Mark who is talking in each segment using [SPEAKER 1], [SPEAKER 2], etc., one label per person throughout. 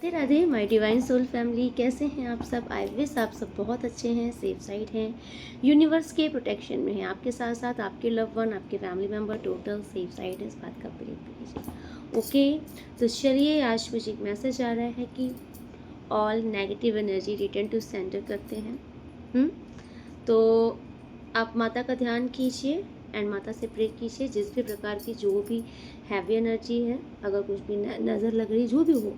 [SPEAKER 1] Radhe Radhe my divine soul family, कैसे हैं आप सब। आई विश आप सब बहुत अच्छे हैं, सेफ साइड हैं, यूनिवर्स के प्रोटेक्शन में हैं। आपके साथ साथ आपके लव वन, आपके family member total safe side है, इस बात का बिलीव कीजिए। ओके, तो चलिए आज मुझे एक मैसेज आ रहा है कि all negative energy return to centre करते हैं। तो आप माता का ध्यान कीजिए एंड माता से प्रे कीजिए। जिस भी प्रकार की जो भी हैवी एनर्जी है, अगर कुछ भी नज़र लग रही, जो भी हो,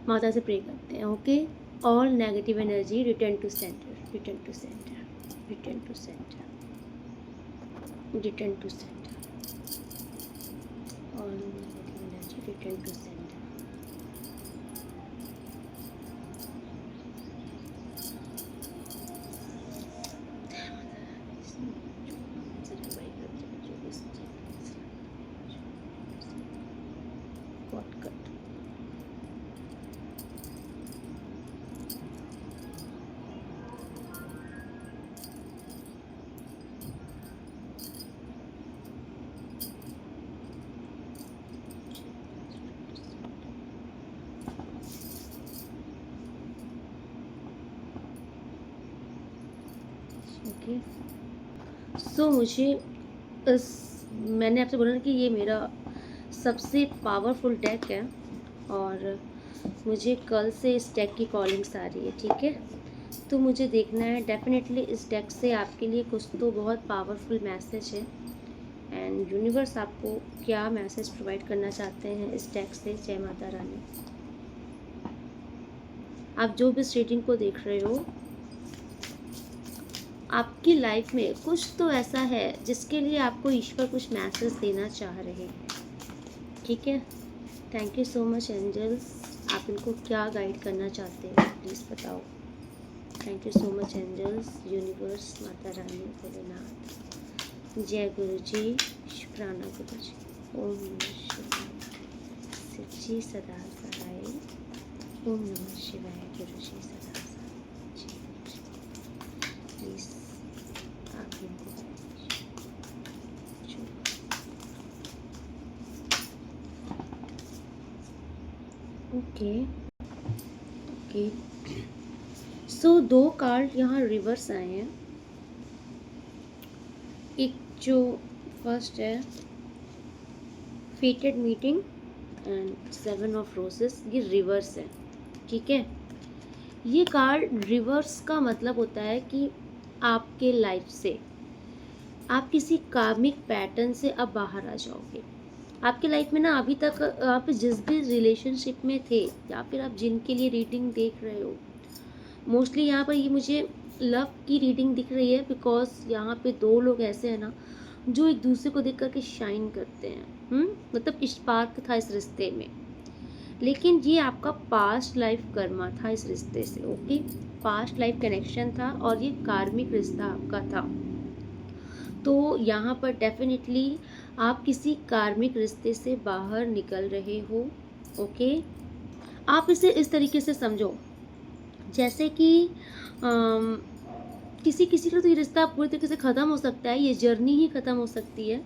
[SPEAKER 1] माता से प्रे करते हैं। Okay, all negative energy return to centre, return to centre, return to centre, return to centre, all negative energy return to centre. Okay, so मैंने आपसे बोला ना कि ये मेरा सबसे पावरफुल डेक है और मुझे कल से इस डेक की कॉलिंग्स आ रही है। ठीक है, तो मुझे देखना है डेफिनेटली इस डेक से आपके लिए कुछ तो बहुत पावरफुल मैसेज है एंड यूनिवर्स आपको क्या मैसेज प्रोवाइड करना चाहते हैं इस डेक से। जय माता रानी। आप जो भी इस रीडिंग को देख रहे हो, आपकी लाइफ में कुछ तो ऐसा है जिसके लिए आपको ईश्वर कुछ मैसेज देना चाह रहे हैं। ठीक है, thank you so much angels. आप इनको क्या गाइड करना चाहते हैं प्लीज़ बताओ। Thank you so much angels, universe, Mata Rani, Bholenath. जय गुरु जी, शुक्राना गुरु जी। ओम नमः शिवाय, शिव जी सदा सहाय। ओम नमः शिवाय, गुरु जी सदा सहाय। प्लीज़ आप इनको ओके ओके। सो 2 कार्ड यहाँ रिवर्स आए हैं। एक जो फर्स्ट है फेटेड मीटिंग एंड 7 ऑफ रोजेस, ये रिवर्स है। ठीक है, ये कार्ड रिवर्स का मतलब होता है कि आपके लाइफ से आप किसी कार्मिक पैटर्न से अब बाहर आ जाओगे। आपके लाइफ में ना अभी तक आप जिस भी रिलेशनशिप में थे या फिर आप जिनके लिए रीडिंग देख रहे हो, मोस्टली यहाँ पर ये मुझे लव की रीडिंग दिख रही है बिकॉज यहाँ पे 2 लोग ऐसे हैं ना जो एक दूसरे को देख करके शाइन करते हैं। मतलब स्पार्क था इस रिश्ते में, लेकिन ये आपका पास्ट लाइफ कर्मा था इस रिश्ते से। ओके, पास्ट लाइफ कनेक्शन था और ये कार्मिक रिश्ता आपका था। तो यहाँ पर डेफिनेटली आप किसी कार्मिक रिश्ते से बाहर निकल रहे हो। ओके, आप इसे इस तरीके से समझो जैसे कि किसी किसी का तो ये रिश्ता पूरी तरीके से ख़त्म हो सकता है, ये जर्नी ही ख़त्म हो सकती है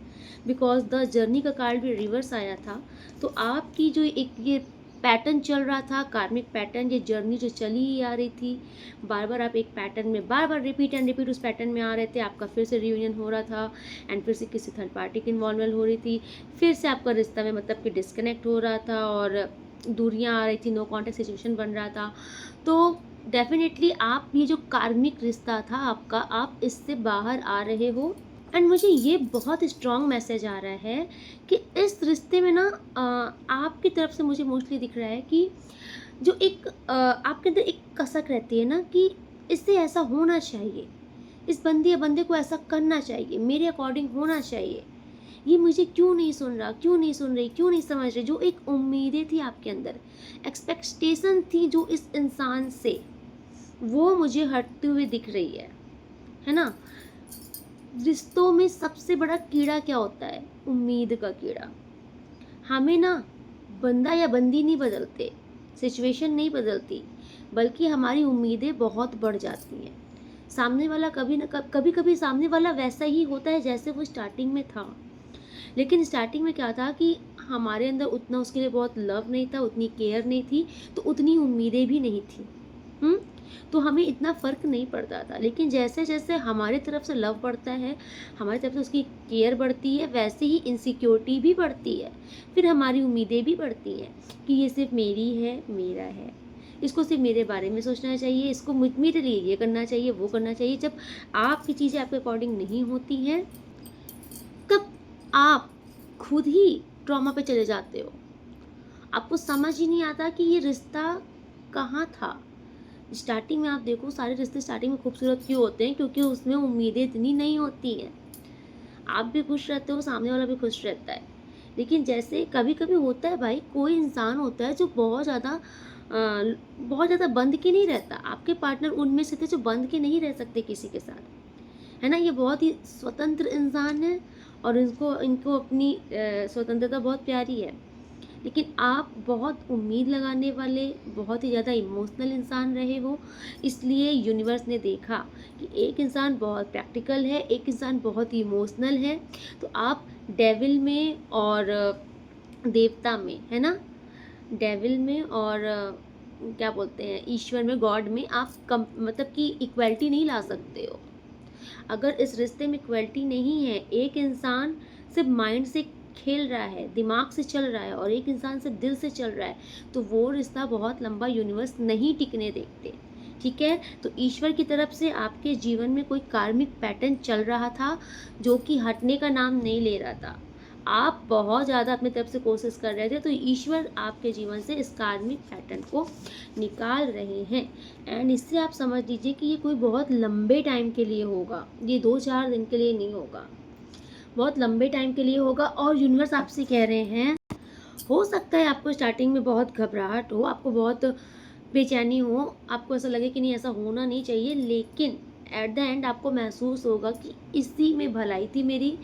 [SPEAKER 1] बिकॉज द जर्नी का कार्ड भी रिवर्स आया था। तो आपकी जो एक ये पैटर्न चल रहा था, कार्मिक पैटर्न, ये जर्नी जो चली ही आ रही थी, बार बार आप एक पैटर्न में बार बार रिपीट एंड रिपीट उस पैटर्न में आ रहे थे। आपका फिर से रियूनियन हो रहा था एंड फिर से किसी थर्ड पार्टी की इन्वॉल्वमेंट हो रही थी, फिर से आपका रिश्ता में मतलब कि डिस्कनेक्ट हो रहा था और दूरियां आ रही थी, नो कॉन्टेक्ट सिचुएशन बन रहा था। तो डेफिनेटली आप ये जो कार्मिक रिश्ता था आपका, आप इससे बाहर आ रहे हो एंड मुझे ये बहुत स्ट्रॉन्ग मैसेज आ रहा है कि इस रिश्ते में ना आपकी तरफ से मुझे मोस्टली दिख रहा है कि जो एक आपके अंदर एक कसक रहती है ना कि इससे ऐसा होना चाहिए, इस बंदी या बंदे को ऐसा करना चाहिए, मेरे अकॉर्डिंग होना चाहिए, ये मुझे क्यों नहीं सुन रहा, क्यों नहीं सुन रही, क्यों नहीं समझ रही। जो एक उम्मीदें थी आपके अंदर, एक्सपेक्टेशन थी जो इस इंसान से, वो मुझे हटते हुए दिख रही है ना। रिश्तों में सबसे बड़ा कीड़ा क्या होता है? उम्मीद का कीड़ा। हमें ना बंदा या बंदी नहीं बदलते, सिचुएशन नहीं बदलती, बल्कि हमारी उम्मीदें बहुत बढ़ जाती हैं। सामने वाला कभी कभी सामने वाला वैसा ही होता है जैसे वो स्टार्टिंग में था, लेकिन स्टार्टिंग में क्या था कि हमारे अंदर उतना उसके लिए बहुत लव नहीं था, उतनी केयर नहीं थी, तो उतनी उम्मीदें भी नहीं थी। हुँ? तो हमें इतना फ़र्क नहीं पड़ता था। लेकिन जैसे-जैसे हमारी तरफ से लव बढ़ता है, हमारी तरफ से उसकी केयर बढ़ती है, वैसे ही इनसिक्योरिटी भी बढ़ती है। फिर हमारी उम्मीदें भी बढ़ती हैं कि ये सिर्फ़ मेरी है, मेरा है। इसको सिर्फ़ मेरे बारे में सोचना चाहिए, इसको मेरे लिए ये करना चाहिए, वो करना चाहिए। जब आपकी चीज़ें आपके अकॉर्डिंग नहीं होती हैं, तब आप खुद ही ट्रॉमा पे चले जाते हो। आपको समझ ही नहीं आता कि ये रिश्ता कहाँ था। स्टार्टिंग में आप देखो, सारे रिश्ते स्टार्टिंग में खूबसूरत क्यों होते हैं? क्योंकि उसमें उम्मीदें इतनी नहीं होती हैं। आप भी खुश रहते हो, सामने वाला भी खुश रहता है। लेकिन जैसे कभी-कभी होता है भाई, कोई इंसान होता है जो बहुत ज़्यादा बंध के नहीं रहता। आपके पार्टनर उनमें से थे जो बंध के नहीं रह सकते किसी के साथ। है ना? ये बहुत ही स्वतंत्र इंसान है और इनको इनको अपनी स्वतंत्रता बहुत प्यारी है। लेकिन आप बहुत उम्मीद लगाने वाले, बहुत ही ज़्यादा इमोशनल इंसान रहे हो, इसलिए यूनिवर्स ने देखा कि एक इंसान बहुत प्रैक्टिकल है, एक इंसान बहुत ही इमोशनल है, तो आप डेविल में और देवता में, है ना? डेविल में और क्या बोलते हैं, ईश्वर में, गॉड में आप कम मतलब कि इक्वालिटी नहीं ला सकते हो। अगर इस रिश्ते में इक्वालिटी नहीं है, एक इंसान सिर्फ माइंड से खेल रहा है, दिमाग से चल रहा है और एक इंसान सिर्फ दिल से चल रहा है, तो वो रिश्ता बहुत लंबा यूनिवर्स नहीं टिकने देखते। ठीक है? तो ईश्वर की तरफ से आपके जीवन में कोई कार्मिक पैटर्न चल रहा था जो कि हटने का नाम नहीं ले रहा था। आप बहुत ज़्यादा अपनी तरफ से कोशिश कर रहे थे, तो ईश्वर आपके जीवन से इस कार्मिक पैटर्न को निकाल रहे हैं। एंड इससे आप समझ लीजिए कि ये कोई बहुत लंबे टाइम के लिए होगा, ये 2-4 दिन के लिए नहीं होगा, बहुत लंबे टाइम के लिए होगा। और यूनिवर्स आपसे कह रहे हैं, हो सकता है आपको स्टार्टिंग में बहुत घबराहट हो, आपको बहुत बेचैनी हो, आपको ऐसा लगे कि नहीं ऐसा होना नहीं चाहिए, लेकिन एट द एंड आपको महसूस होगा कि इसी में भलाई थी मेरी,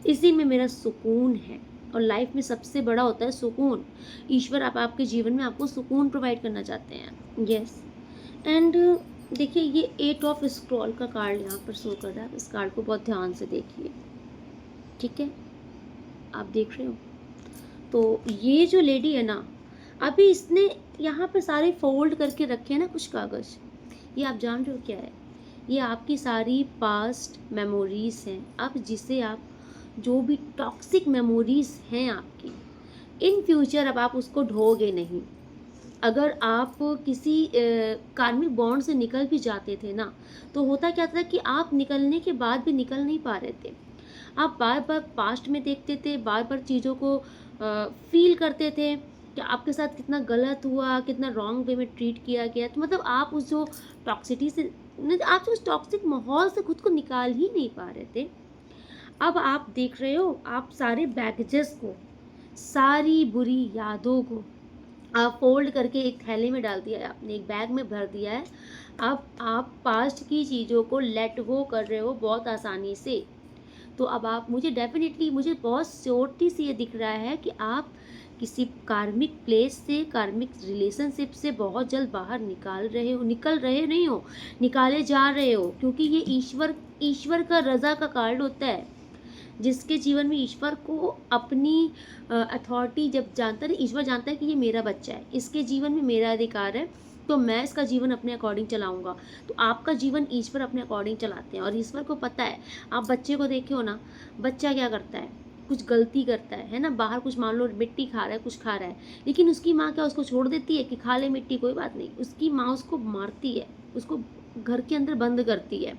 [SPEAKER 1] इसी में मेरा सुकून है। और लाइफ में सबसे बड़ा होता है सुकून। ईश्वर आप आपके जीवन में आपको सुकून प्रोवाइड करना चाहते हैं। यस। एंड देखिए, ये 8 ऑफ स्क्रॉल का कार्ड यहाँ पर शो कर रहा है। इस कार्ड को बहुत ध्यान से देखिए। ठीक है, आप देख रहे हो? तो ये जो लेडी है ना, अभी इसने यहाँ पे सारे फोल्ड करके रखे हैं ना कुछ कागज़, ये आप जान रहे हो क्या है? ये आपकी सारी पास्ट मेमोरीज हैं। अब जिसे आप, जो भी टॉक्सिक मेमोरीज हैं आपकी, इन फ्यूचर अब आप उसको ढोगे नहीं। अगर आप किसी कार्मिक बॉन्ड से निकल भी जाते थे ना, तो होता क्या था कि आप निकलने के बाद भी निकल नहीं पा रहे थे। आप बार बार पास्ट में देखते थे, बार बार चीज़ों को फील करते थे कि आपके साथ कितना गलत हुआ, कितना रॉन्ग वे में ट्रीट किया गया। तो मतलब आप उस जो टॉक्सिटी से आप उस टॉक्सिक माहौल से खुद को निकाल ही नहीं पा रहे थे। अब आप देख रहे हो, आप सारे बैगेजेस को, सारी बुरी यादों को आप फोल्ड करके एक थैले में डाल दिया है आपने, एक बैग में भर दिया है। अब आप पास्ट की चीज़ों को लेट गो कर रहे हो बहुत आसानी से। तो अब आप, मुझे बहुत श्योरिटी से ये दिख रहा है कि आप किसी कार्मिक प्लेस से, कार्मिक रिलेशनशिप से बहुत जल्द बाहर निकल रहे नहीं हो, निकाले जा रहे हो। क्योंकि ये ईश्वर का रज़ा का कार्ड होता है। जिसके जीवन में ईश्वर को अपनी अथॉरिटी जब जानता है, ईश्वर जानता है कि ये मेरा बच्चा है, इसके जीवन में मेरा अधिकार है, तो मैं इसका जीवन अपने अकॉर्डिंग चलाऊंगा। तो आपका जीवन ईश्वर अपने अकॉर्डिंग चलाते हैं और ईश्वर को पता है। आप बच्चे को देखे हो ना, बच्चा क्या करता है, कुछ गलती करता है ना, बाहर कुछ मान लो मिट्टी खा रहा है, कुछ खा रहा है, लेकिन उसकी माँ क्या उसको छोड़ देती है कि खा ले मिट्टी, कोई बात नहीं। उसकी माँ उसको मारती है, उसको घर के अंदर बंद करती है।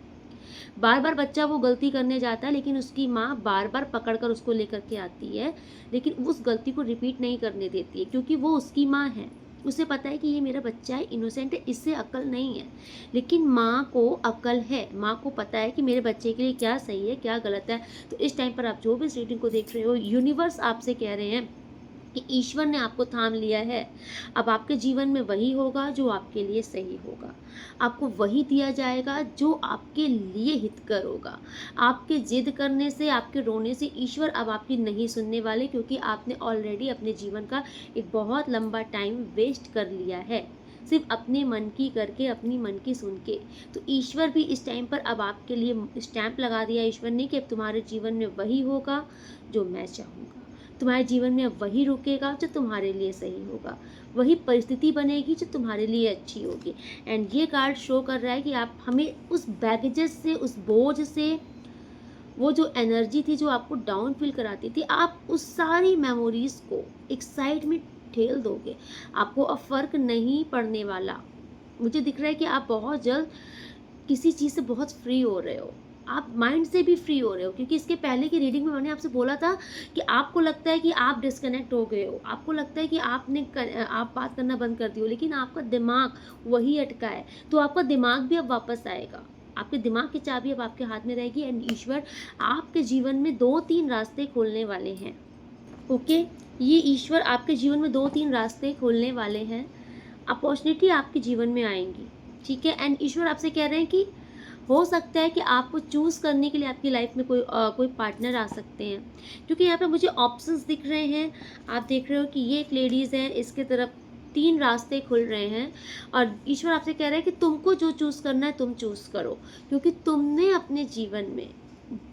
[SPEAKER 1] बार बार बच्चा वो गलती करने जाता है, लेकिन उसकी माँ बार बार पकड़ कर उसको लेकर के आती है, लेकिन उस गलती को रिपीट नहीं करने देती है, क्योंकि वो उसकी माँ है। उसे पता है कि ये मेरा बच्चा है, इनोसेंट है, इससे अक्ल नहीं है। लेकिन माँ को अक्ल है, माँ को पता है कि मेरे बच्चे के लिए क्या सही है, क्या गलत है। तो इस टाइम पर आप जो भी इस रीडिंग को देख रहे हो, यूनिवर्स आपसे कह रहे हैं कि ईश्वर ने आपको थाम लिया है। अब आपके जीवन में वही होगा जो आपके लिए सही होगा। आपको वही दिया जाएगा जो आपके लिए हितकर होगा। आपके जिद करने से, आपके रोने से ईश्वर अब आपकी नहीं सुनने वाले, क्योंकि आपने ऑलरेडी अपने जीवन का एक बहुत लंबा टाइम वेस्ट कर लिया है सिर्फ अपने मन की करके, अपनी मन की सुन के। तो ईश्वर भी इस टाइम पर अब आपके लिए स्टैंप लगा दिया ईश्वर ने कि अब तुम्हारे जीवन में वही होगा जो मैं चाहूँगा। तुम्हारे जीवन में अब वही रुकेगा जो तुम्हारे लिए सही होगा, वही परिस्थिति बनेगी जो तुम्हारे लिए अच्छी होगी। एंड ये कार्ड शो कर रहा है कि आप हमें उस बैगेजेस से, उस बोझ से, वो जो एनर्जी थी जो आपको डाउन फील कराती थी, आप उस सारी मेमोरीज को एक साइड में ठेल दोगे। आपको अब फर्क नहीं पड़ने वाला। मुझे दिख रहा है कि आप बहुत जल्द किसी चीज़ से बहुत फ्री हो रहे हो, आप माइंड से भी फ्री हो रहे हो, क्योंकि इसके पहले की रीडिंग में मैंने आपसे बोला था कि आपको लगता है कि आप डिस्कनेक्ट हो गए हो, आपको लगता है कि आप बात करना बंद कर दियो, लेकिन आपका दिमाग वही अटका है। तो आपका दिमाग भी अब वापस आएगा, आपके दिमाग की चाबी अब आपके हाथ में रहेगी। एंड ईश्वर आपके जीवन में 2-3 रास्ते खोलने वाले हैं। ओके, ये ईश्वर आपके जीवन में 2-3 रास्ते खोलने वाले हैं। अपॉर्चुनिटी आपके जीवन में आएंगी, ठीक है। एंड ईश्वर आपसे कह रहे हैं कि हो सकता है कि आपको चूज़ करने के लिए आपकी लाइफ में कोई पार्टनर आ सकते हैं, क्योंकि यहाँ पे मुझे ऑप्शंस दिख रहे हैं। आप देख रहे हो कि ये एक लेडीज़ है, इसके तरफ 3 रास्ते खुल रहे हैं, और ईश्वर आपसे कह रहे हैं कि तुमको जो चूज़ करना है तुम चूज़ करो, क्योंकि तुमने अपने जीवन में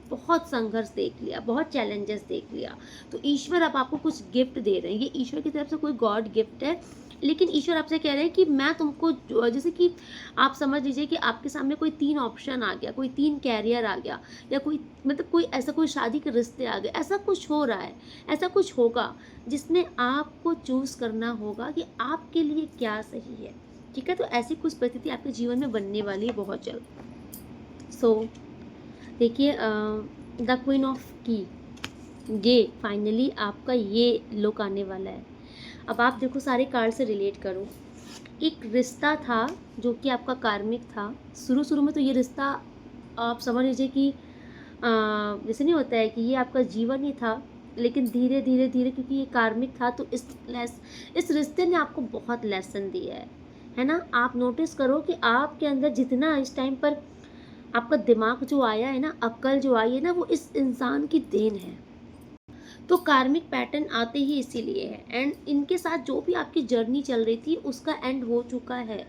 [SPEAKER 1] बहुत संघर्ष देख लिया, बहुत चैलेंजेस देख लिया। तो ईश्वर अब आपको कुछ गिफ्ट दे रहे हैं, ये ईश्वर की तरफ से कोई गॉड गिफ्ट है। लेकिन ईश्वर आपसे कह रहे हैं कि मैं तुमको जैसे कि आप समझ लीजिए कि आपके सामने कोई 3 ऑप्शन आ गया, कोई 3 कैरियर आ गया, या कोई मतलब कोई ऐसा कोई शादी के रिश्ते आ गए, ऐसा कुछ हो रहा है, ऐसा कुछ होगा जिसमें आपको चूज़ करना होगा कि आपके लिए क्या सही है, ठीक है। तो ऐसी कुछ परिस्थिति आपके जीवन में बनने वाली है बहुत जल्द। सो देखिए, द क्वीन ऑफ की, ये फाइनली आपका ये लुक आने वाला है। अब आप देखो, सारे कार्ड से रिलेट करो। एक रिश्ता था जो कि आपका कार्मिक था। शुरू शुरू में तो ये रिश्ता आप समझ लीजिए कि जैसे नहीं होता है कि ये आपका जीवन ही था, लेकिन धीरे धीरे धीरे क्योंकि ये कार्मिक था तो इस रिश्ते ने आपको बहुत लेसन दिया है ना। आप नोटिस करो कि आपके अंदर जितना इस टाइम पर आपका दिमाग जो आया है ना, अक्ल जो आई है ना, वो इस इंसान की देन है। तो कार्मिक पैटर्न आते ही इसीलिए है। एंड इनके साथ जो भी आपकी जर्नी चल रही थी उसका एंड हो चुका है,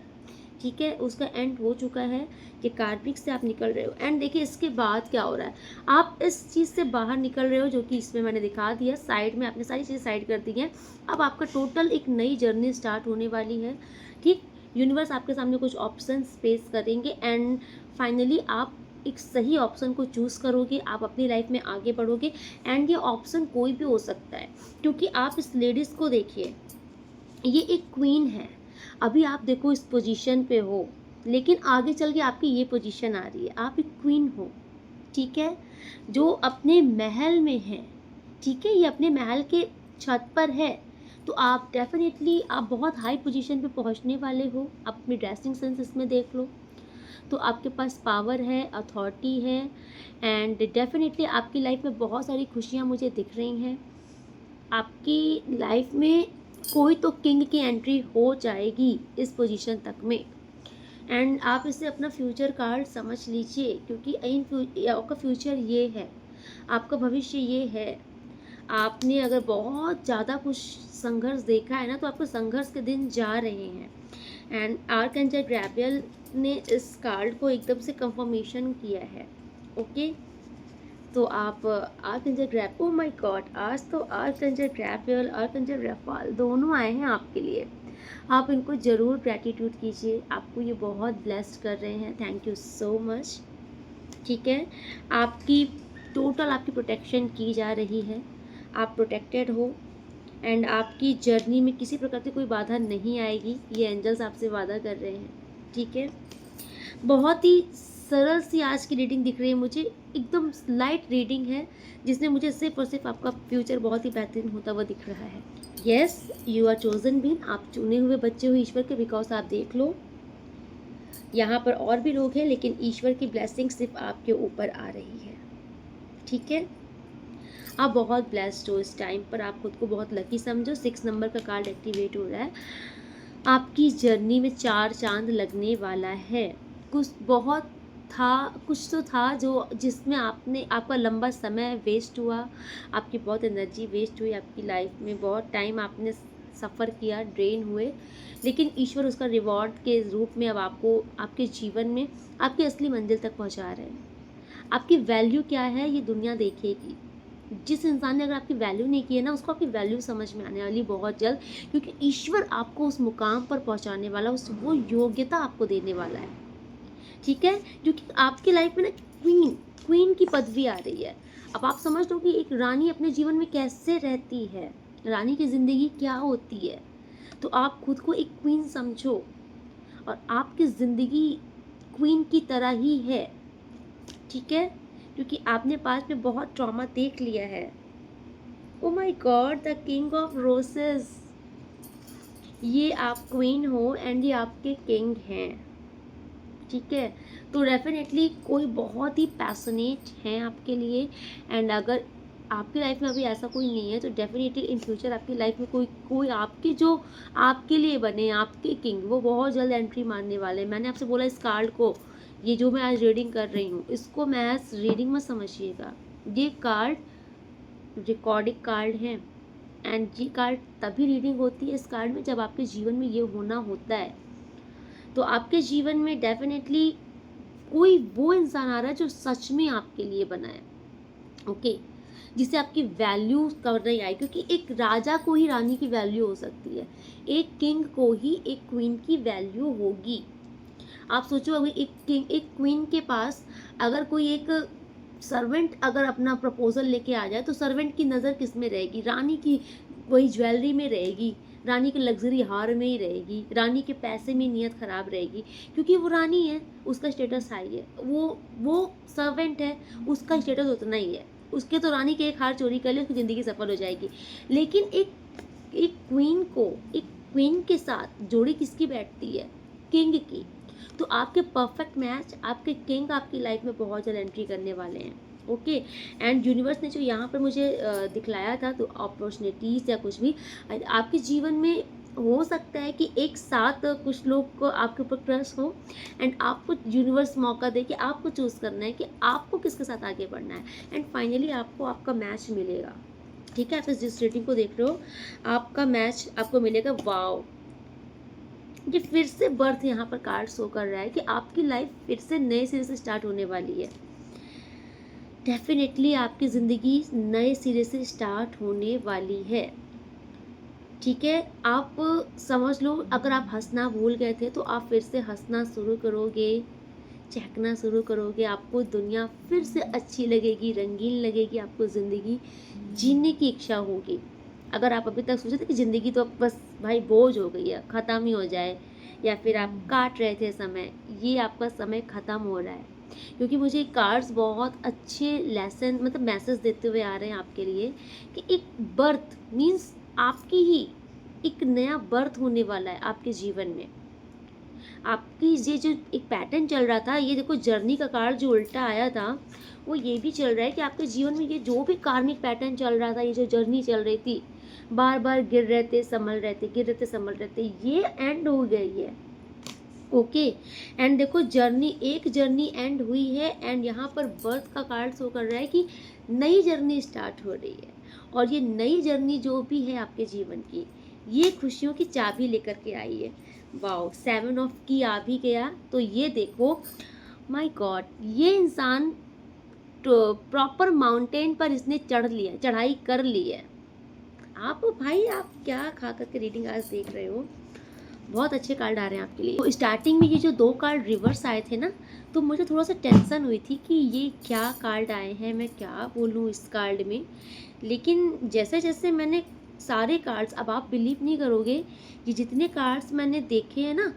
[SPEAKER 1] ठीक है, उसका एंड हो चुका है कि कार्मिक से आप निकल रहे हो। एंड देखिए इसके बाद क्या हो रहा है, आप इस चीज़ से बाहर निकल रहे हो, जो कि इसमें मैंने दिखा दिया, साइड में आपने सारी चीज़ें साइड कर दी हैं। अब आपका टोटल एक नई जर्नी स्टार्ट होने वाली है, ठीक। यूनिवर्स आपके सामने कुछ ऑप्शन पेश करेंगे, एंड फाइनली आप एक सही ऑप्शन को चूज़ करोगे, आप अपनी लाइफ में आगे बढ़ोगे। एंड ये ऑप्शन कोई भी हो सकता है, क्योंकि आप इस लेडीज़ को देखिए, ये एक क्वीन है। अभी आप देखो इस पोजीशन पे हो, लेकिन आगे चल के आपकी ये पोजीशन आ रही है, आप एक क्वीन हो, ठीक है, जो अपने महल में है, ठीक है, ये अपने महल के छत पर है। तो आप डेफिनेटली आप बहुत हाई पोजीशन पे पहुंचने वाले हो। आप अपनी ड्रेसिंग सेंस इसमें देख लो, तो आपके पास पावर है, अथॉरिटी है, एंड डेफिनेटली आपकी लाइफ में बहुत सारी खुशियाँ मुझे दिख रही हैं। आपकी लाइफ में कोई तो किंग की एंट्री हो जाएगी इस पोजीशन तक में। एंड आप इसे अपना फ्यूचर कार्ड समझ लीजिए, क्योंकि आपका फ्यूचर ये है, आपका भविष्य ये है। आपने अगर बहुत ज़्यादा कुछ संघर्ष देखा है ना, तो आपके संघर्ष के दिन जा रहे हैं। एंड आर्कएंजल गैब्रियल ने इस कार्ड को एकदम से कंफर्मेशन किया है, ओके। तो आप archangel Gabriel, oh my God, आज तो आर्कएंजल गैब्रियल, आर्कएंजल रफाल दोनों आए हैं आपके लिए। आप इनको ज़रूर ग्रैटिट्यूड कीजिए, आपको ये बहुत ब्लेस्ड कर रहे हैं। थैंक यू सो मच, ठीक है। आपकी टोटल आपकी प्रोटेक्शन की जा रही है, आप प्रोटेक्टेड हो, एंड आपकी जर्नी में किसी प्रकार की कोई बाधा नहीं आएगी, ये एंजल्स आपसे वादा कर रहे हैं, ठीक है। बहुत ही सरल सी आज की रीडिंग दिख रही है मुझे, एकदम लाइट रीडिंग है, जिसमें मुझे सिर्फ और सिर्फ आपका फ्यूचर बहुत ही बेहतरीन होता हुआ दिख रहा है। Yes, you are chosen been, आप चुने हुए बच्चे हो ईश्वर के, बिकॉज आप देख लो यहाँ पर और भी लोग हैं, लेकिन ईश्वर की ब्लेसिंग सिर्फ आपके ऊपर आ रही है, ठीक है। आप बहुत ब्लेस्ड हो इस टाइम पर, आप खुद को बहुत लकी समझो। 6 नंबर का कार्ड एक्टिवेट हो रहा है, आपकी जर्नी में 4 चांद लगने वाला है। कुछ तो था जो जिसमें आपका लंबा समय वेस्ट हुआ, आपकी बहुत एनर्जी वेस्ट हुई, आपकी लाइफ में बहुत टाइम आपने सफ़र किया, ड्रेन हुए, लेकिन ईश्वर उसका रिवॉर्ड के रूप में अब आपको आपके जीवन में आपकी असली मंजिल तक पहुंचा रहे हैं। आपकी वैल्यू क्या है ये दुनिया देखेगी, जिस इंसान ने अगर आपकी वैल्यू नहीं की है ना, उसको आपकी वैल्यू समझ में आने वाली बहुत जल्द, क्योंकि ईश्वर आपको उस मुकाम पर पहुंचाने वाला, उस वो योग्यता आपको देने वाला है। ठीक है, क्योंकि आपकी लाइफ में ना क्वीन क्वीन की पदवी आ रही है। अब आप समझ लो कि एक रानी अपने जीवन में कैसे रहती है, रानी की ज़िंदगी क्या होती है। तो आप खुद को एक क्वीन समझो, और आपकी ज़िंदगी क्वीन की तरह ही है। ठीक है, क्योंकि आपने पास्ट में बहुत ट्रॉमा देख लिया है। Oh my God, the king of रोसेस, ये आप क्वीन हो एंड ये आपके किंग हैं। ठीक है, तो डेफिनेटली कोई बहुत ही पैशनेट हैं आपके लिए। एंड अगर आपकी लाइफ में अभी ऐसा कोई नहीं है, तो डेफिनेटली इन फ्यूचर आपकी लाइफ में कोई कोई आपकी जो आपके लिए बने, आपके किंग, वो बहुत जल्द एंट्री मारने वाले हैं। मैंने आपसे बोला इस कार्ड को, ये जो मैं आज रीडिंग कर रही हूँ, इसको महज रीडिंग मत समझिएगा। ये कार्ड रिकॉर्डिंग कार्ड है, एंड ये कार्ड तभी रीडिंग होती है इस कार्ड में जब आपके जीवन में ये होना होता है। तो आपके जीवन में डेफिनेटली कोई वो इंसान आ रहा है जो सच में आपके लिए बना है। ओके, जिसे आपकी वैल्यू कर रही आई, क्योंकि एक राजा को ही रानी की वैल्यू हो सकती है, एक किंग को ही एक क्वीन की वैल्यू होगी। आप सोचो, अगर एक किंग एक क्वीन के पास अगर कोई एक सर्वेंट अगर अपना प्रपोजल लेके आ जाए, तो सर्वेंट की नज़र किस में रहेगी? रानी की वही ज्वेलरी में रहेगी, रानी के लग्जरी हार में ही रहेगी, रानी के पैसे में नीयत खराब रहेगी, क्योंकि वो रानी है, उसका स्टेटस हाई है। वो सर्वेंट है, उसका स्टेटस उतना ही है। उसके तो रानी के एक हार चोरी कर ले, उसकी ज़िंदगी सफल हो जाएगी। लेकिन एक क्वीन को, एक क्वीन के साथ जोड़ी किसकी बैठती है? किंग की। तो आपके परफेक्ट मैच, आपके किंग आपकी लाइफ में बहुत जल्द एंट्री करने वाले हैं। ओके, एंड यूनिवर्स ने जो यहाँ पर मुझे दिखलाया था, तो अपॉर्चुनिटीज़ या कुछ भी आपके जीवन में हो सकता है कि एक साथ कुछ लोग को आपके ऊपर क्रश हो, एंड आपको यूनिवर्स मौका दे कि आपको चूज़ करना है कि आपको किसके साथ आगे बढ़ना है, एंड फाइनली आपको आपका मैच मिलेगा। ठीक है, आप जिस रेटिंग को देख रहे हो, आपका मैच आपको मिलेगा। वाओ, ये फिर से बर्थ यहाँ पर कार्ड शो कर रहा है कि आपकी लाइफ फिर से नए सिरे से स्टार्ट होने वाली है। डेफिनेटली आपकी ज़िंदगी नए सिरे से स्टार्ट होने वाली है। ठीक है, आप समझ लो, अगर आप हंसना भूल गए थे, तो आप फिर से हंसना शुरू करोगे, चहकना शुरू करोगे, आपको दुनिया फिर से अच्छी लगेगी, रंगीन लगेगी, आपको ज़िंदगी जीने की इच्छा होगी। अगर आप अभी तक सोचे थे कि ज़िंदगी तो अब बस भाई बोझ हो गई है, ख़त्म ही हो जाए, या फिर आप काट रहे थे समय, ये आपका समय ख़त्म हो रहा है। क्योंकि मुझे कार्ड्स बहुत अच्छे लेसन, मतलब मैसेज देते हुए आ रहे हैं आपके लिए कि एक बर्थ मीन्स आपकी ही एक नया बर्थ होने वाला है आपके जीवन में। आपकी ये जो एक पैटर्न चल रहा था, ये देखो जर्नी का कार्ड जो उल्टा आया था, वो ये भी चल रहा है कि आपके जीवन में ये जो भी कार्मिक पैटर्न चल रहा था, ये जो जर्नी चल रही थी, बार बार गिर रहे थे संभल रहे थे, गिर रहे थे संभल रहे थे, ये एंड हो गई है। ओके, एंड देखो एक जर्नी एंड हुई है, एंड यहाँ पर बर्थ का कार्ड शो कर रहा है कि नई जर्नी स्टार्ट हो रही है। और ये नई जर्नी जो भी है आपके जीवन की, ये खुशियों की चाबी लेकर के आई है। वाओ, 7 ऑफ की आ भी गया। तो ये देखो, माय गॉड, ये इंसान प्रॉपर माउंटेन पर इसने चढ़ लिया, चढ़ाई कर ली है। आप भाई, आप क्या खा करके रीडिंग आज देख रहे हो? बहुत अच्छे कार्ड आ रहे हैं आपके लिए। तो स्टार्टिंग में ये जो 2 कार्ड रिवर्स आए थे ना, तो मुझे थोड़ा सा टेंशन हुई थी कि ये क्या कार्ड आए हैं, मैं क्या बोलूँ इस कार्ड में। लेकिन जैसे जैसे मैंने सारे कार्ड्स, अब आप बिलीव नहीं करोगे, ये जितने कार्ड्स मैंने देखे हैं ना,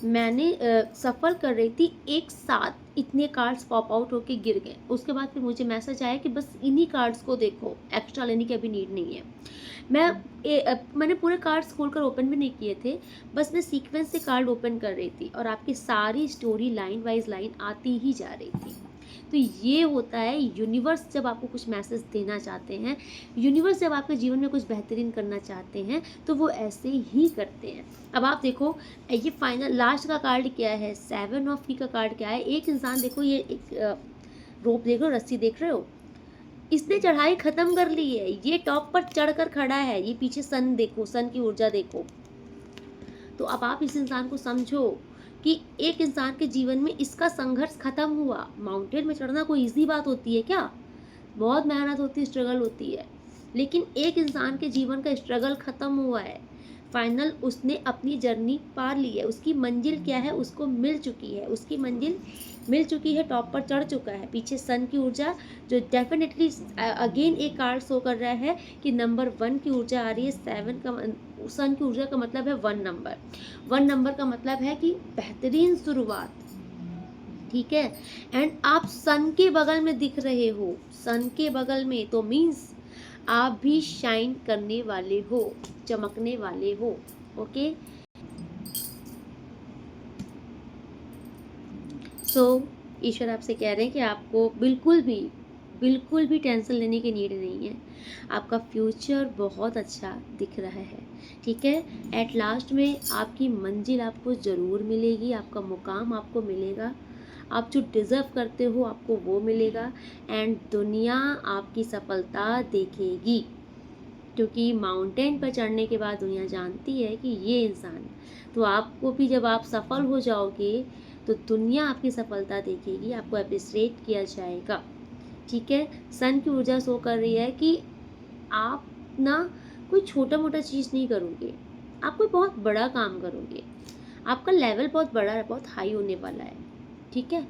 [SPEAKER 1] मैंने सफ़र कर रही थी, एक साथ इतने कार्ड्स पॉप आउट होके गिर गए। उसके बाद फिर मुझे मैसेज आया कि बस इन्हीं कार्ड्स को देखो, एक्स्ट्रा लेने की अभी नीड नहीं है। मैंने पूरे कार्ड्स खोलकर ओपन भी नहीं किए थे, बस मैं सीक्वेंस से कार्ड ओपन कर रही थी, और आपकी सारी स्टोरी लाइन वाइज लाइन आती ही जा रही थी। तो ये होता है यूनिवर्स जब आपको कुछ मैसेज देना चाहते हैं, यूनिवर्स जब आपके जीवन में कुछ बेहतरीन करना चाहते हैं, तो वो ऐसे ही करते हैं। अब आप देखो, ये फाइनल लास्ट का कार्ड क्या है, 7 ऑफ की का कार्ड क्या है। एक इंसान देखो, ये एक रोप देख रहे हो, रस्सी देख रहे हो, इसने चढ़ाई खत्म कर ली है, ये टॉप पर चढ़कर खड़ा है, ये पीछे सन देखो, सन की ऊर्जा देखो। तो अब आप इस इंसान को समझो कि एक इंसान के जीवन में इसका संघर्ष खत्म हुआ। माउंटेन में चढ़ना कोई इजी बात होती है क्या? बहुत मेहनत होती है, स्ट्रगल होती है, लेकिन एक इंसान के जीवन का स्ट्रगल ख़त्म हुआ है। फाइनल उसने अपनी जर्नी पार ली है, उसकी मंजिल क्या है उसको मिल चुकी है, उसकी मंजिल मिल चुकी है, टॉप पर चढ़ चुका है। पीछे सन की ऊर्जा जो डेफिनेटली अगेन एक कार्ड शो कर रहा है कि नंबर 1 की ऊर्जा आ रही है। 7 का सन की ऊर्जा का मतलब है 1 नंबर। 1 नंबर का मतलब है कि बेहतरीन शुरुआत, ठीक है। एंड आप सन के बगल में दिख रहे हो, सन के बगल में, तो मीन्स आप भी शाइन करने वाले हो, चमकने वाले हो। ओके, सो ईश्वर आपसे कह रहे हैं कि आपको बिल्कुल भी टेंशन लेने की नीड नहीं है। आपका फ्यूचर बहुत अच्छा दिख रहा है, ठीक है। एट लास्ट में आपकी मंजिल आपको ज़रूर मिलेगी, आपका मुकाम आपको मिलेगा, आप जो डिज़र्व करते हो आपको वो मिलेगा। एंड दुनिया आपकी सफलता देखेगी, क्योंकि माउंटेन पर चढ़ने के बाद दुनिया जानती है कि ये इंसान, तो आपको भी जब आप सफल हो जाओगे तो दुनिया आपकी सफलता देखेगी, आपको अप्रिशिएट किया जाएगा, ठीक है। सन की ऊर्जा शो कर रही है कि आप ना कोई छोटा मोटा चीज़ नहीं करोगे, आप कोई बहुत बड़ा काम करोगे, आपका लेवल बहुत बड़ा है, बहुत हाई होने वाला है, ठीक है।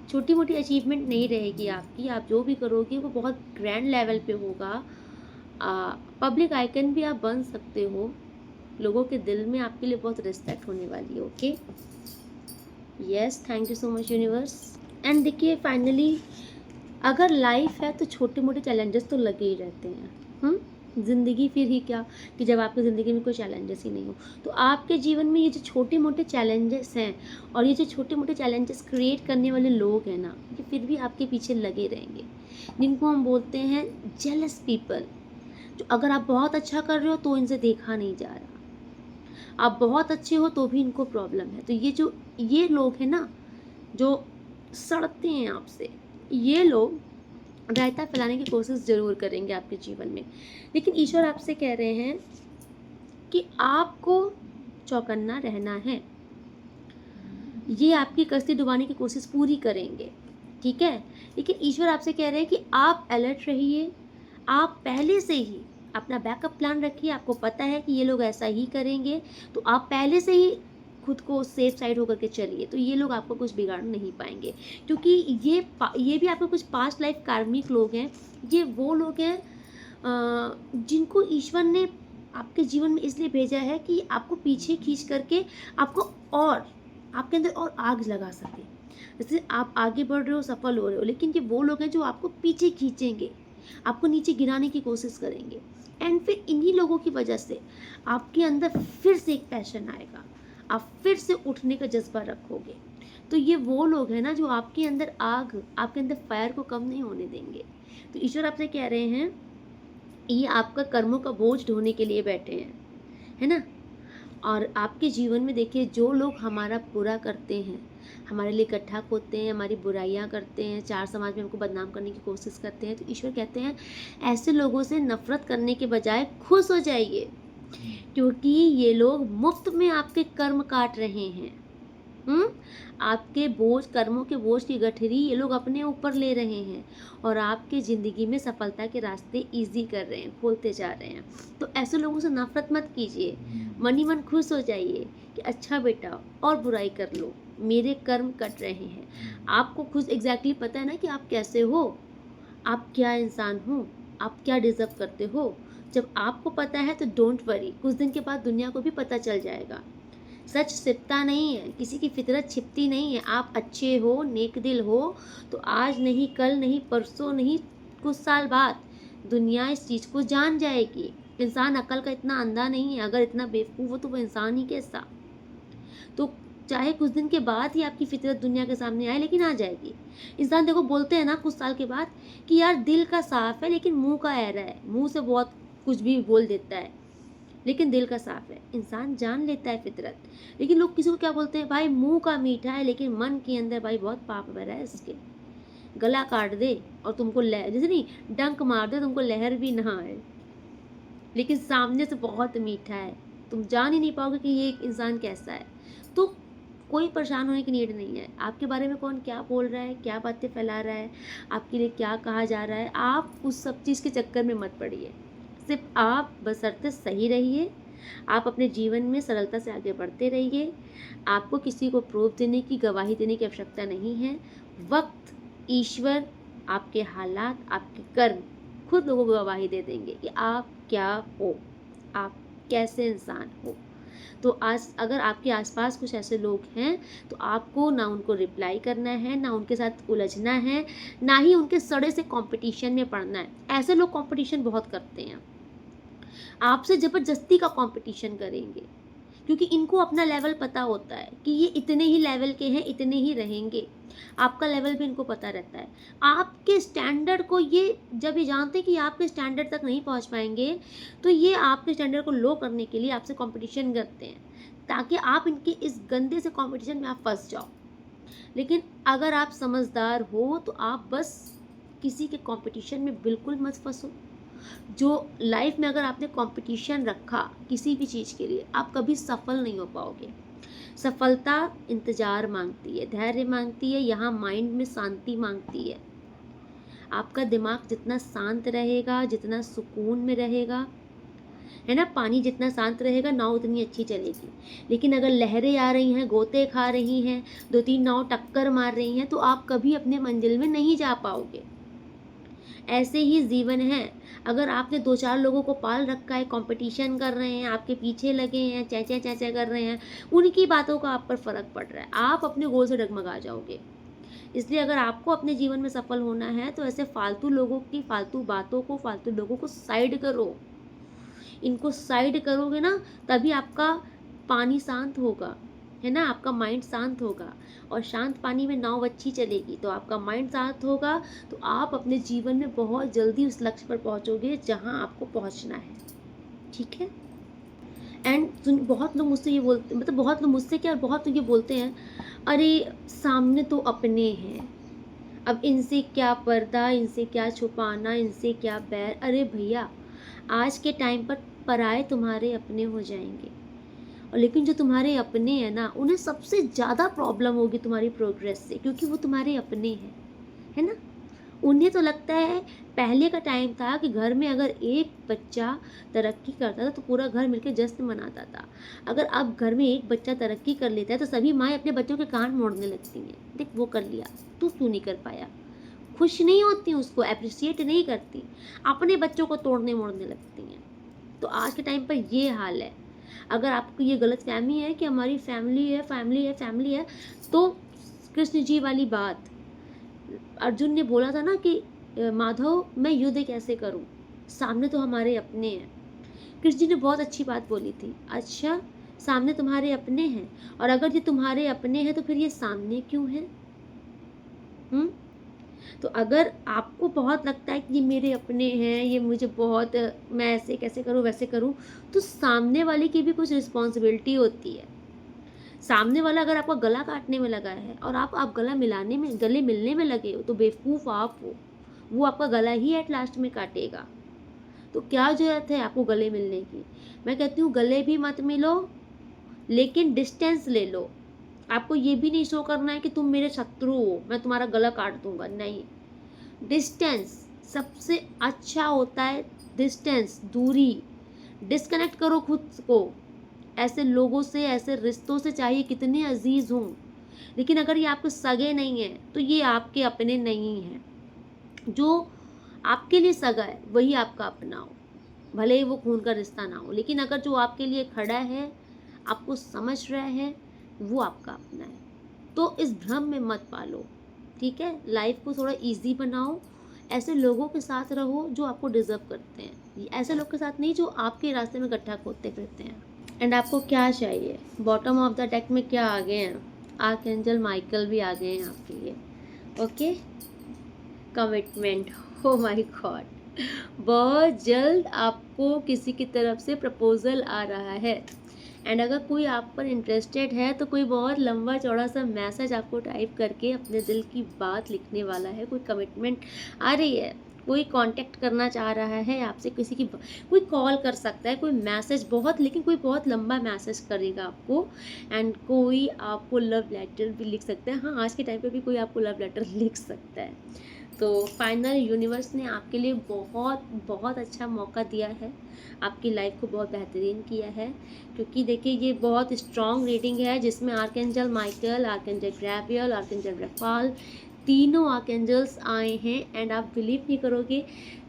[SPEAKER 1] छोटी मोटी अचीवमेंट नहीं रहेगी आपकी, आप जो भी करोगे वो बहुत ग्रैंड लेवल पे होगा। पब्लिक आइकन भी आप बन सकते हो, लोगों के दिल में आपके लिए बहुत रिस्पेक्ट होने वाली है। Okay, yes, thank you so much universe. And देखिए फाइनली अगर लाइफ है तो छोटे मोटे चैलेंजेस तो लगे ही रहते हैं। ज़िंदगी फिर ही क्या कि जब आपकी ज़िंदगी में कोई चैलेंजेस ही नहीं हो, तो आपके जीवन में ये जो छोटे मोटे चैलेंजेस हैं और ये जो छोटे मोटे चैलेंजेस क्रिएट करने वाले लोग हैं ना, ये फिर भी आपके पीछे लगे रहेंगे, जिनको हम बोलते हैं जेलस पीपल। जो अगर आप बहुत अच्छा कर रहे हो तो इनसे देखा नहीं जा रहा, आप बहुत अच्छे हो तो भी इनको प्रॉब्लम है। तो ये लोग हैं ना जो सड़ते हैं आपसे, ये लोग रायता फैलाने की कोशिश ज़रूर करेंगे आपके जीवन में। लेकिन ईश्वर आपसे कह रहे हैं कि आपको चौकन्ना रहना है, ये आपकी कश्ती डुबाने की कोशिश पूरी करेंगे, ठीक है। लेकिन ईश्वर आपसे कह रहे हैं कि आप अलर्ट रहिए, आप पहले से ही अपना बैकअप प्लान रखिए, आपको पता है कि ये लोग ऐसा ही करेंगे, तो आप पहले से ही खुद को सेफ साइड होकर के चलिए, तो ये लोग आपको कुछ बिगाड़ नहीं पाएंगे। क्योंकि ये भी आपके कुछ पास्ट लाइफ कार्मिक लोग हैं, ये वो लोग हैं जिनको ईश्वर ने आपके जीवन में इसलिए भेजा है कि आपको पीछे खींच करके आपको और आपके अंदर और आग लगा सके। जैसे आप आगे बढ़ रहे हो, सफल हो रहे हो, लेकिन ये वो लोग हैं जो आपको पीछे खींचेंगे, आपको नीचे गिराने की कोशिश करेंगे। एंड फिर इन्हीं लोगों की वजह से आपके अंदर फिर से एक पैशन आएगा, आप फिर से उठने का जज्बा रखोगे। तो ये वो लोग हैं ना जो आपके अंदर आग, आपके अंदर फायर को कम नहीं होने देंगे। तो ईश्वर आपसे कह रहे हैं ये आपका कर्मों का बोझ ढोने के लिए बैठे हैं, है ना। और आपके जीवन में देखिए जो लोग हमारा बुरा करते हैं, हमारे लिए इकट्ठा होते हैं, हमारी बुराइयां करते हैं, चार समाज में हमको बदनाम करने की कोशिश करते हैं, तो ईश्वर कहते हैं ऐसे लोगों से नफरत करने के बजाय खुश हो जाइए, क्योंकि ये लोग मुफ्त में आपके कर्म काट रहे हैं। आपके बोझ, कर्मों के बोझ की गठरी ये लोग अपने ऊपर ले रहे हैं और आपके ज़िंदगी में सफलता के रास्ते इजी कर रहे हैं, खोलते जा रहे हैं। तो ऐसे लोगों से नफरत मत कीजिए, मन ही मन खुश हो जाइए कि अच्छा बेटा और बुराई कर लो, मेरे कर्म कट रहे हैं। आपको खुद एग्जैक्टली पता है ना कि आप कैसे हो, आप क्या इंसान हो, आप क्या डिज़र्व करते हो। जब आपको पता है तो डोंट वरी, कुछ दिन के बाद दुनिया को भी पता चल जाएगा। सच छिपता नहीं है, किसी की फितरत छिपती नहीं है। आप अच्छे हो, नेक दिल हो, तो आज नहीं, कल नहीं, परसों नहीं, कुछ साल बाद दुनिया इस चीज़ को जान जाएगी। इंसान अकल का इतना अंधा नहीं है, अगर इतना बेवकूफ़ हो तो वो इंसान ही कैसा। तो चाहे कुछ दिन के बाद ही आपकी फितरत दुनिया के सामने आए, लेकिन आ जाएगी। इंसान देखो बोलते हैं ना कुछ साल के बाद कि यार दिल का साफ है लेकिन मुंह का ऐरा है, मुंह से बहुत कुछ भी बोल देता है लेकिन दिल का साफ है। इंसान जान लेता है फितरत। लेकिन लोग किसी को क्या बोलते हैं, भाई मुंह का मीठा है लेकिन मन के अंदर भाई बहुत पाप भरा है इसके। गला काट दे और तुमको जैसे नहीं, डंक मार दे तुमको लहर भी ना आए, लेकिन सामने से बहुत मीठा है, तुम जान ही नहीं पाओगे कि ये एक इंसान कैसा है। तो कोई परेशान होने की नीड नहीं है। आपके बारे में कौन क्या बोल रहा है, क्या बातें फैला रहा है, आपके लिए क्या कहा जा रहा है, आप उस सब चीज़ के चक्कर में मत पड़िए। सिर्फ आप बशर्ते सही रहिए, आप अपने जीवन में सरलता से आगे बढ़ते रहिए। आपको किसी को प्रूफ देने की, गवाही देने की आवश्यकता नहीं है। वक्त, ईश्वर, आपके हालात, आपके कर्म खुद लोगों को गवाही दे देंगे कि आप क्या हो, आप कैसे इंसान हो। तो आज अगर आपके आसपास कुछ ऐसे लोग हैं तो आपको ना उनको रिप्लाई करना है, ना उनके साथ उलझना है, ना ही उनके सड़े से कंपटीशन में पड़ना है। ऐसे लोग कंपटीशन बहुत करते हैं, आपसे ज़बरदस्ती का कंपटीशन करेंगे, क्योंकि इनको अपना लेवल पता होता है कि ये इतने ही लेवल के हैं, इतने ही रहेंगे। आपका लेवल भी इनको पता रहता है। आपके स्टैंडर्ड को ये जब ये जानते हैं कि आपके स्टैंडर्ड तक नहीं पहुंच पाएंगे, तो ये आपके स्टैंडर्ड को लो करने के लिए आपसे कंपटीशन करते हैं, ताकि आप इनके इस गंदे से कंपटीशन में आप फंस जाओ। लेकिन अगर आप समझदार हो तो आप बस किसी के कंपटीशन में बिल्कुल मत फंसो। जो लाइफ में अगर आपने कंपटीशन रखा किसी भी चीज़ के लिए, आप कभी सफल नहीं हो पाओगे। सफलता इंतज़ार मांगती है, धैर्य मांगती है, यहाँ माइंड में शांति मांगती है। आपका दिमाग जितना शांत रहेगा, जितना सुकून में रहेगा, है ना, पानी जितना शांत रहेगा नाव उतनी अच्छी चलेगी। लेकिन अगर लहरें आ रही हैं, गोते खा रही हैं, 2-3 नाव टक्कर मार रही हैं, तो आप कभी अपने मंजिल में नहीं जा पाओगे। ऐसे ही जीवन है। अगर आपने 2-4 लोगों को पाल रखा है, कंपटीशन कर रहे हैं, आपके पीछे लगे हैं, चैं चैं कर रहे हैं, उनकी बातों का आप पर फ़र्क पड़ रहा है, आप अपने गोल से डगमगा जाओगे। इसलिए अगर आपको अपने जीवन में सफल होना है तो ऐसे फालतू लोगों की फालतू बातों को, फालतू लोगों को साइड करो। इनको साइड करोगे ना, तभी आपका पानी शांत होगा, है ना, आपका माइंड शांत होगा। और शांत पानी में नाव अच्छी चलेगी, तो आपका माइंड शांत होगा, तो आप अपने जीवन में बहुत जल्दी उस लक्ष्य पर पहुंचोगे जहां आपको पहुंचना है। ठीक है। एंड बहुत लोग मुझसे ये बोलते, मतलब बहुत लोग मुझसे क्या, बहुत लोग ये बोलते हैं, अरे सामने तो अपने हैं, अब इनसे क्या पर्दा, इनसे क्या छुपाना, इनसे क्या बैर। अरे भैया, आज के टाइम पर पराए तुम्हारे अपने हो जाएंगे, और लेकिन जो तुम्हारे अपने हैं ना, उन्हें सबसे ज़्यादा प्रॉब्लम होगी तुम्हारी प्रोग्रेस से, क्योंकि वो तुम्हारे अपने हैं, है ना। उन्हें तो लगता है, पहले का टाइम था कि घर में अगर एक बच्चा तरक्की करता था तो पूरा घर मिलकर जश्न मनाता था। अगर अब घर में एक बच्चा तरक्की कर लेता है तो सभी माएँ अपने बच्चों के कान मोड़ने लगती हैं, देख वो कर लिया, तू क्यों नहीं कर पाया। खुश नहीं होती, उसको अप्रिशिएट नहीं करती, अपने बच्चों को तोड़ने मोड़ने लगती हैं। तो आज के टाइम पर ये हाल है। अगर आपको ये गलत फहमी है कि हमारी फैमिली है, फैमिली है, फैमिली है, तो कृष्ण जी वाली बात, अर्जुन ने बोला था ना कि माधव मैं युद्ध कैसे करूं, सामने तो हमारे अपने हैं। कृष्ण जी ने बहुत अच्छी बात बोली थी, अच्छा सामने तुम्हारे अपने हैं, और अगर ये तुम्हारे अपने हैं तो फिर ये सामने क्यों है। तो अगर आपको बहुत लगता है कि ये मेरे अपने हैं, ये मुझे बहुत, मैं ऐसे कैसे करूं, वैसे करूं, तो सामने वाले की भी कुछ रिस्पॉन्सिबिलिटी होती है। सामने वाला अगर आपका गला काटने में लगा है और आप गला मिलाने में, गले मिलने में लगे हो, तो बेवकूफ़ आप हो, वो आपका गला ही एट लास्ट में काटेगा। तो क्या जरूरत है आपको गले मिलने की। मैं कहती हूँ गले भी मत मिलो, लेकिन डिस्टेंस ले लो। आपको ये भी नहीं शो करना है कि तुम मेरे शत्रु हो, मैं तुम्हारा गला काट दूंगा, नहीं। डिस्टेंस सबसे अच्छा होता है, डिस्टेंस, दूरी। डिस्कनेक्ट करो खुद को ऐसे लोगों से, ऐसे रिश्तों से, चाहे कितने अजीज हों, लेकिन अगर ये आपके सगे नहीं हैं तो ये आपके अपने नहीं हैं। जो आपके लिए सगा है वही आपका अपना हो, भले ही वो खून का रिश्ता ना हो, लेकिन अगर जो आपके लिए खड़ा है, आपको समझ रहा है, वो आपका अपना है। तो इस भ्रम में मत पालो, ठीक है। लाइफ को थोड़ा इजी बनाओ, ऐसे लोगों के साथ रहो जो आपको डिजर्व करते हैं, ऐसे लोग के साथ नहीं जो आपके रास्ते में गड्ढा खोदते फिरते हैं। एंड आपको क्या चाहिए, बॉटम ऑफ द डेक में क्या आ गए हैं, आर्कएंजल माइकल भी आ गए हैं आपके लिए। Okay, commitment, oh my God, बहुत जल्द आपको किसी की तरफ से प्रपोजल आ रहा है। एंड अगर कोई आप पर इंटरेस्टेड है तो कोई बहुत लंबा चौड़ा सा मैसेज आपको टाइप करके अपने दिल की बात लिखने वाला है, कोई कमिटमेंट आ रही है। कोई कांटेक्ट करना चाह रहा है आपसे, किसी की कोई कॉल कर सकता है, कोई मैसेज बहुत, लेकिन कोई बहुत लंबा मैसेज करेगा आपको, एंड कोई आपको लव लेटर भी लिख सकता है। हाँ, आज के टाइम पे भी कोई आपको लव लेटर लिख सकता है। तो फाइनल यूनिवर्स ने आपके लिए बहुत बहुत अच्छा मौका दिया है, आपकी लाइफ को बहुत बेहतरीन किया है, क्योंकि देखिए ये बहुत स्ट्रॉन्ग रीडिंग है जिसमें archangel Michael, archangel Gabriel, archangel Rafale, तीनों आर्कएंजल्स आए हैं। एंड आप बिलीव नहीं करोगे,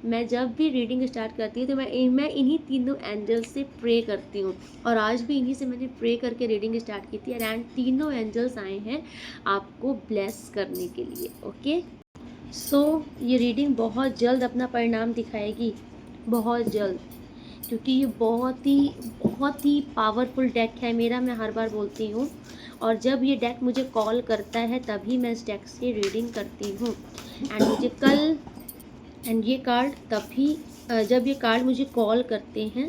[SPEAKER 1] मैं जब भी रीडिंग स्टार्ट करती हूँ तो मैं इन्हीं तीनों एंजल्स से प्रे करती हूँ, और आज भी इन्हीं से मैंने प्रे करके रीडिंग स्टार्ट की थी। एंड तीनों एंजल्स आए हैं आपको ब्लेस करने के लिए। ओके, सो ये रीडिंग बहुत जल्द अपना परिणाम दिखाएगी, बहुत जल्द, क्योंकि ये बहुत ही पावरफुल डेक है मेरा, मैं हर बार बोलती हूँ। और जब ये डेक मुझे कॉल करता है तभी मैं इस डेक से रीडिंग करती हूँ। एंड मुझे कल एंड ये कार्ड तभी जब ये कार्ड मुझे कॉल करते हैं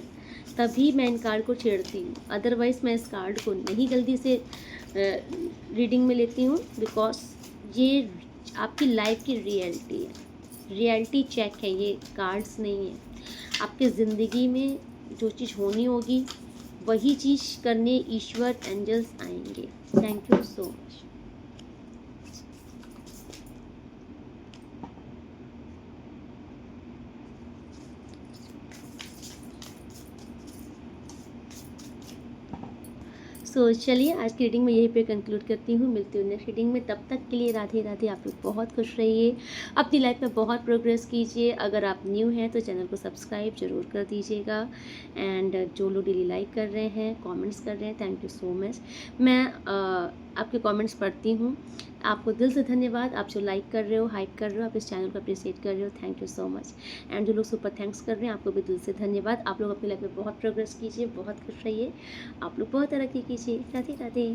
[SPEAKER 1] तभी मैं इन कार्ड को छेड़ती हूँ, अदरवाइज़ मैं इस कार्ड को नहीं जल्दी से रीडिंग में लेती हूँ, बिकॉज ये आपकी लाइफ की रियलिटी है, रियलिटी चेक है, ये कार्ड्स नहीं है। आपकी ज़िंदगी में जो चीज़ होनी होगी वही चीज़ करने ईश्वर एंजल्स आएंगे। Thank you so much. So चलिए आज की रीडिंग में यहीं पे कंक्लूड करती हूँ, मिलती हूँ नेक्स्ट रीडिंग में। तब तक के लिए राधे राधे, आप लोग बहुत खुश रहिए, अपनी लाइफ में बहुत प्रोग्रेस कीजिए। अगर आप न्यू हैं तो चैनल को सब्सक्राइब जरूर कर दीजिएगा। एंड जो लोग डेली लाइक कर रहे हैं, कमेंट्स कर रहे हैं, थैंक यू सो मच। मैं आपके कमेंट्स पढ़ती हूँ, आपको दिल से धन्यवाद। आप जो लाइक कर रहे हो, हाइप कर रहे हो, आप इस चैनल को अप्रिशिएट कर रहे हो, thank you so much. And जो लोग सुपर थैंक्स कर रहे हैं, आपको भी दिल से धन्यवाद। आप लोग अपनी लाइफ में बहुत प्रोग्रेस कीजिए, बहुत खुश रहिए, आप लोग बहुत तरक्की कीजिए। राधे राधे।